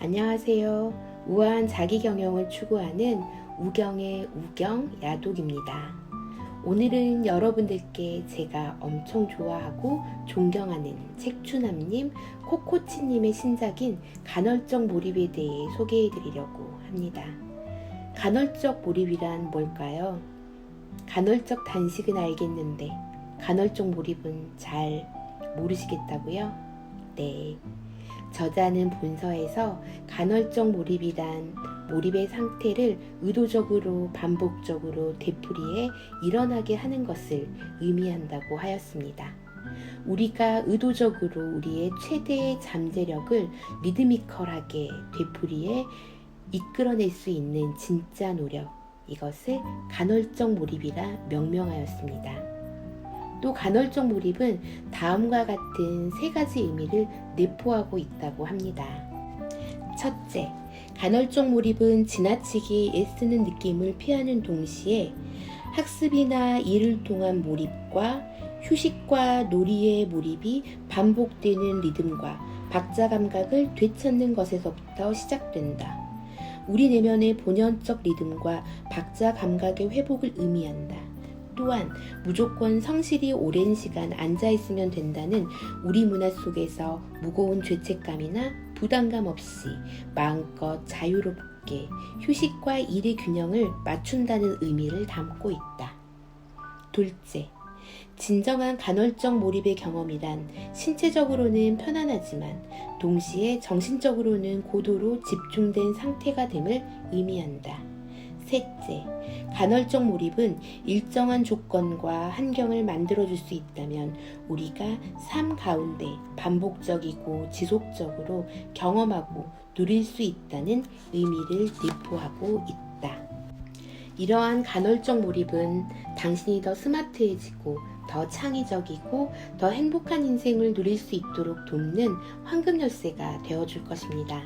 안녕하세요. 우아한 자기경영을 추구하는 우경의 우경 야독입니다. 오늘은 여러분들께 제가 엄청 좋아하고 존경하는 책추남님, 코코치님의 신작인 간헐적 몰입에 대해 소개해드리려고 합니다. 간헐적 몰입이란 뭘까요? 간헐적 단식은 알겠는데 간헐적 몰입은 잘 모르시겠다고요? 네. 저자는 본서에서 간헐적 몰입이란 몰입의 상태를 의도적으로 반복적으로 되풀이해 일어나게 하는 것을 의미한다고 하였습니다. 우리가 의도적으로 우리의 최대의 잠재력을 리드미컬하게 되풀이해 이끌어낼 수 있는 진짜 노력, 이것을 간헐적 몰입이라 명명하였습니다. 또 간헐적 몰입은 다음과 같은 세 가지 의미를 내포하고 있다고 합니다. 첫째, 간헐적 몰입은 지나치게 애쓰는 느낌을 피하는 동시에 학습이나 일을 통한 몰입과 휴식과 놀이의 몰입이 반복되는 리듬과 박자 감각을 되찾는 것에서부터 시작된다. 우리 내면의 본연적 리듬과 박자 감각의 회복을 의미한다. 또한 무조건 성실히 오랜 시간 앉아있으면 된다는 우리 문화 속에서 무거운 죄책감이나 부담감 없이 마음껏 자유롭게 휴식과 일의 균형을 맞춘다는 의미를 담고 있다. 둘째, 진정한 간헐적 몰입의 경험이란 신체적으로는 편안하지만 동시에 정신적으로는 고도로 집중된 상태가 됨을 의미한다. 셋째, 간헐적 몰입은 일정한 조건과 환경을 만들어줄 수 있다면 우리가 삶 가운데 반복적이고 지속적으로 경험하고 누릴 수 있다는 의미를 내포하고 있다. 이러한 간헐적 몰입은 당신이 더 스마트해지고 더 창의적이고 더 행복한 인생을 누릴 수 있도록 돕는 황금 열쇠가 되어줄 것입니다.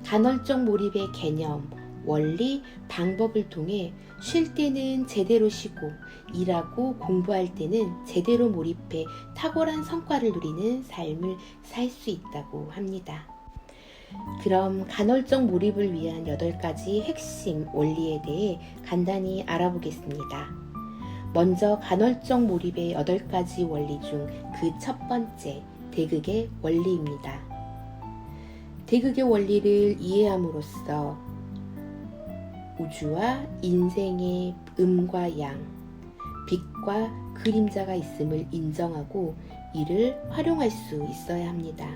간헐적 몰입의 개념, 원리, 방법을 통해 쉴 때는 제대로 쉬고 일하고 공부할 때는 제대로 몰입해 탁월한 성과를 누리는 삶을 살 수 있다고 합니다. 그럼 간헐적 몰입을 위한 8가지 핵심 원리에 대해 간단히 알아보겠습니다. 먼저 간헐적 몰입의 8가지 원리 중 그 첫 번째, 대극의 원리입니다. 대극의 원리를 이해함으로써 우주와 인생의 음과 양, 빛과 그림자가 있음을 인정하고 이를 활용할 수 있어야 합니다.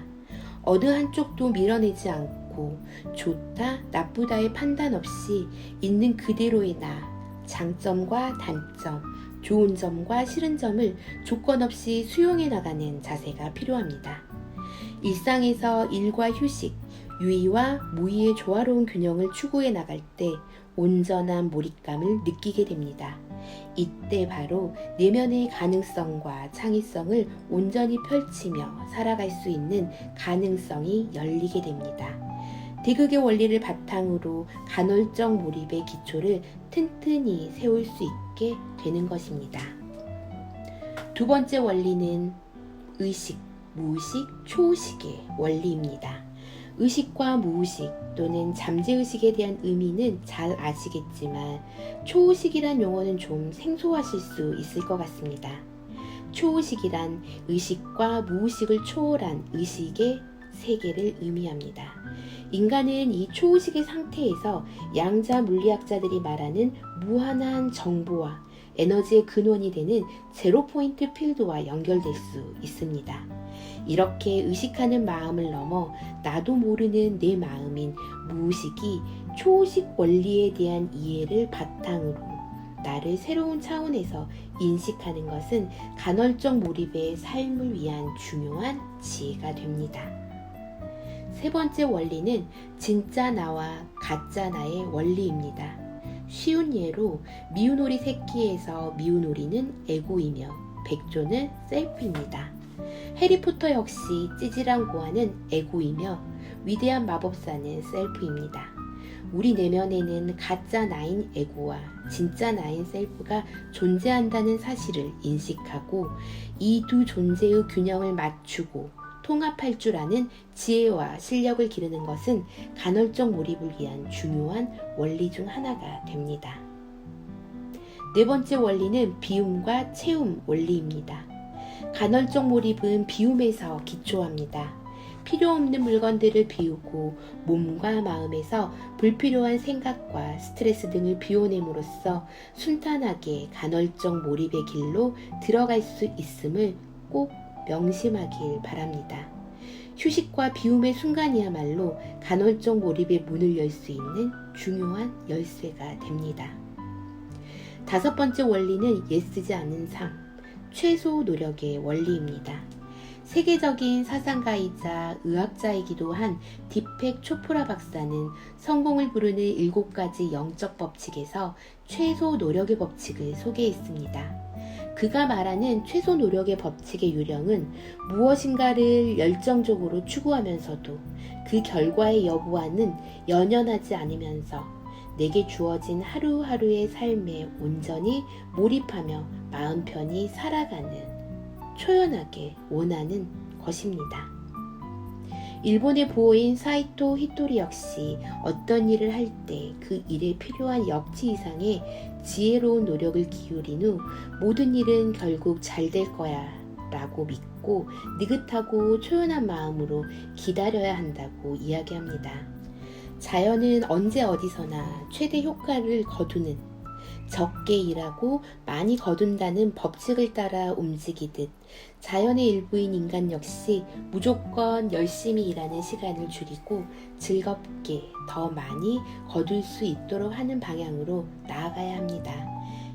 어느 한쪽도 밀어내지 않고 좋다, 나쁘다의 판단 없이 있는 그대로의 나, 장점과 단점, 좋은 점과 싫은 점을 조건 없이 수용해 나가는 자세가 필요합니다. 일상에서 일과 휴식, 유의와 무의의 조화로운 균형을 추구해 나갈 때 온전한 몰입감을 느끼게 됩니다. 이때 바로 내면의 가능성과 창의성을 온전히 펼치며 살아갈 수 있는 가능성이 열리게 됩니다. 대극의 원리를 바탕으로 간헐적 몰입의 기초를 튼튼히 세울 수 있게 되는 것입니다. 두 번째 원리는 의식, 무의식, 초의식의 원리입니다. 의식과 무의식 또는 잠재의식에 대한 의미는 잘 아시겠지만 초의식이란 용어는 좀 생소하실 수 있을 것 같습니다. 초의식이란 의식과 무의식을 초월한 의식의 세계를 의미합니다. 인간은 이 초의식의 상태에서 양자 물리학자들이 말하는 무한한 정보와 에너지의 근원이 되는 제로 포인트 필드와 연결될 수 있습니다. 이렇게 의식하는 마음을 넘어 나도 모르는 내 마음인 무의식이 초의식 원리에 대한 이해를 바탕으로 나를 새로운 차원에서 인식하는 것은 간헐적 몰입의 삶을 위한 중요한 지혜가 됩니다. 세 번째 원리는 진짜 나와 가짜 나의 원리입니다. 쉬운 예로 미운 오리 새끼에서 미운 오리는 에고이며 백조는 셀프입니다. 해리포터 역시 찌질한 고아는 에고이며 위대한 마법사는 셀프입니다. 우리 내면에는 가짜 나인 에고와 진짜 나인 셀프가 존재한다는 사실을 인식하고 이 두 존재의 균형을 맞추고 통합할 줄 아는 지혜와 실력을 기르는 것은 간헐적 몰입을 위한 중요한 원리 중 하나가 됩니다. 네 번째 원리는 비움과 채움 원리입니다. 간헐적 몰입은 비움에서 기초합니다. 필요 없는 물건들을 비우고 몸과 마음에서 불필요한 생각과 스트레스 등을 비워냄으로써 순탄하게 간헐적 몰입의 길로 들어갈 수 있음을 꼭 명심하길 바랍니다. 휴식과 비움의 순간이야말로 간헐적 몰입의 문을 열 수 있는 중요한 열쇠가 됩니다. 다섯 번째 원리는 애쓰지 않는 삶, 최소 노력의 원리입니다. 세계적인 사상가이자 의학자이기도 한 디펙 초프라 박사는 성공을 부르는 7가지 영적 법칙에서 최소 노력의 법칙을 소개했습니다. 그가 말하는 최소 노력의 법칙의 요령은 무엇인가를 열정적으로 추구하면서도 그 결과의 여부와는 연연하지 않으면서 내게 주어진 하루하루의 삶에 온전히 몰입하며 마음 편히 살아가는 초연하게 원하는 것입니다. 일본의 부호인 사이토 히토리 역시 어떤 일을 할 때 그 일에 필요한 역치 이상의 지혜로운 노력을 기울인 후 모든 일은 결국 잘 될 거야 라고 믿고 느긋하고 초연한 마음으로 기다려야 한다고 이야기합니다. 자연은 언제 어디서나 최대 효과를 거두는 적게 일하고 많이 거둔다는 법칙을 따라 움직이듯 자연의 일부인 인간 역시 무조건 열심히 일하는 시간을 줄이고 즐겁게 더 많이 거둘 수 있도록 하는 방향으로 나아가야 합니다.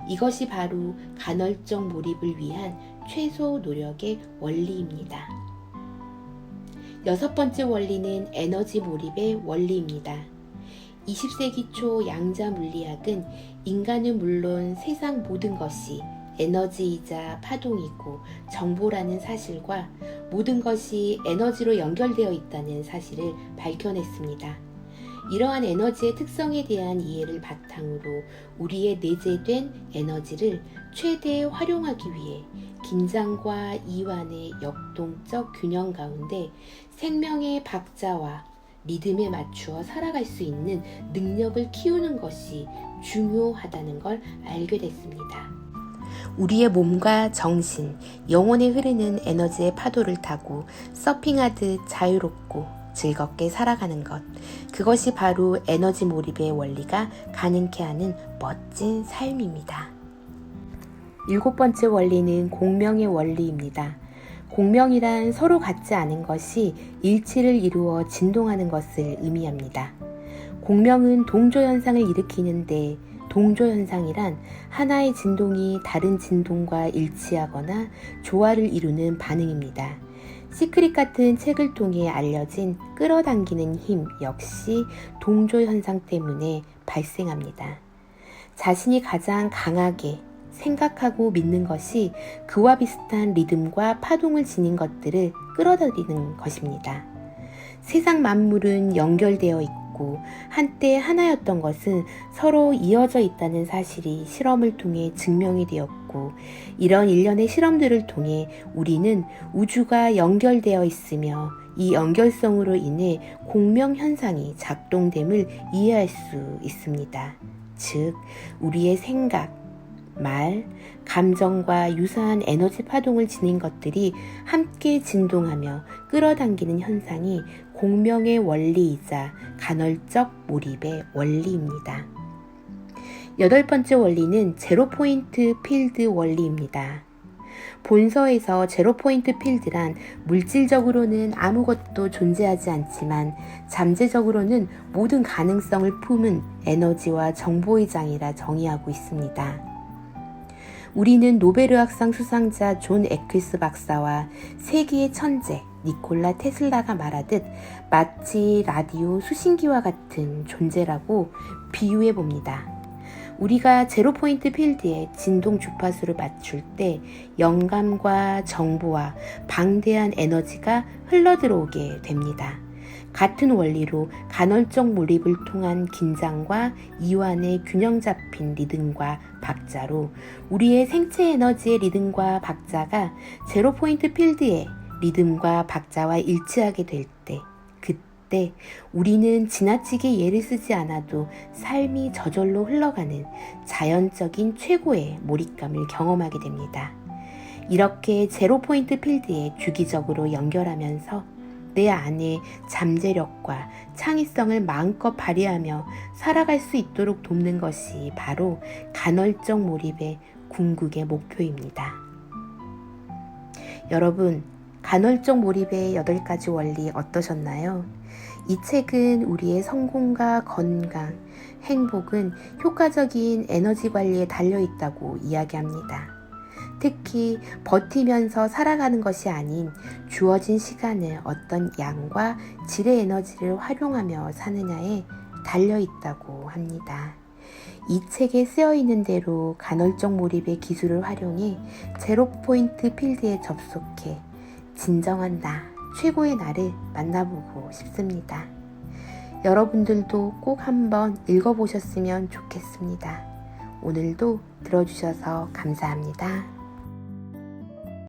이것이 바로 간헐적 몰입을 위한 최소 노력의 원리입니다. 여섯 번째 원리는 에너지 몰입의 원리입니다. 20세기 초 양자 물리학은 인간은 물론 세상 모든 것이 에너지이자 파동이고 정보라는 사실과 모든 것이 에너지로 연결되어 있다는 사실을 밝혀냈습니다. 이러한 에너지의 특성에 대한 이해를 바탕으로 우리의 내재된 에너지를 최대 활용하기 위해 긴장과 이완의 역동적 균형 가운데 생명의 박자와 리듬에 맞추어 살아갈 수 있는 능력을 키우는 것이 중요하다는 걸 알게 됐습니다. 우리의 몸과 정신, 영혼에 흐르는 에너지의 파도를 타고 서핑하듯 자유롭고 즐겁게 살아가는 것, 그것이 바로 에너지 몰입의 원리가 가능케 하는 멋진 삶입니다. 일곱 번째 원리는 공명의 원리입니다. 공명이란 서로 같지 않은 것이 일치를 이루어 진동하는 것을 의미합니다. 공명은 동조현상을 일으키는데 동조현상이란 하나의 진동이 다른 진동과 일치하거나 조화를 이루는 반응입니다. 시크릿 같은 책을 통해 알려진 끌어당기는 힘 역시 동조현상 때문에 발생합니다. 자신이 가장 강하게 생각하고 믿는 것이 그와 비슷한 리듬과 파동을 지닌 것들을 끌어들이는 것입니다. 세상 만물은 연결되어 있고 한때 하나였던 것은 서로 이어져 있다는 사실이 실험을 통해 증명이 되었고 이런 일련의 실험들을 통해 우리는 우주가 연결되어 있으며 이 연결성으로 인해 공명 현상이 작동됨을 이해할 수 있습니다. 즉, 우리의 생각, 말, 감정과 유사한 에너지 파동을 지닌 것들이 함께 진동하며 끌어당기는 현상이 공명의 원리이자 간헐적 몰입의 원리입니다. 여덟 번째 원리는 제로포인트 필드 원리입니다. 본서에서 제로포인트 필드란 물질적으로는 아무것도 존재하지 않지만 잠재적으로는 모든 가능성을 품은 에너지와 정보의 장이라 정의하고 있습니다. 우리는 노벨의학상 수상자 존 에퀴스 박사와 세기의 천재 니콜라 테슬라가 말하듯 마치 라디오 수신기와 같은 존재라고 비유해 봅니다. 우리가 제로포인트 필드에 진동 주파수를 맞출 때 영감과 정보와 방대한 에너지가 흘러들어오게 됩니다. 같은 원리로 간헐적 몰입을 통한 긴장과 이완의 균형 잡힌 리듬과 박자로 우리의 생체 에너지의 리듬과 박자가 제로포인트 필드에 리듬과 박자와 일치하게 될 때, 그때 우리는 지나치게 예를 쓰지 않아도 삶이 저절로 흘러가는 자연적인 최고의 몰입감을 경험하게 됩니다. 이렇게 제로 포인트 필드에 주기적으로 연결하면서 내 안에 잠재력과 창의성을 마음껏 발휘하며 살아갈 수 있도록 돕는 것이 바로 간헐적 몰입의 궁극의 목표입니다. 여러분, 간헐적 몰입의 8가지 원리 어떠셨나요? 이 책은 우리의 성공과 건강, 행복은 효과적인 에너지 관리에 달려있다고 이야기합니다. 특히 버티면서 살아가는 것이 아닌 주어진 시간을 어떤 양과 질의 에너지를 활용하며 사느냐에 달려있다고 합니다. 이 책에 쓰여있는 대로 간헐적 몰입의 기술을 활용해 제로 포인트 필드에 접속해 진정한 나, 최고의 나를 만나보고 싶습니다. 여러분들도 꼭 한번 읽어보셨으면 좋겠습니다. 오늘도 들어주셔서 감사합니다.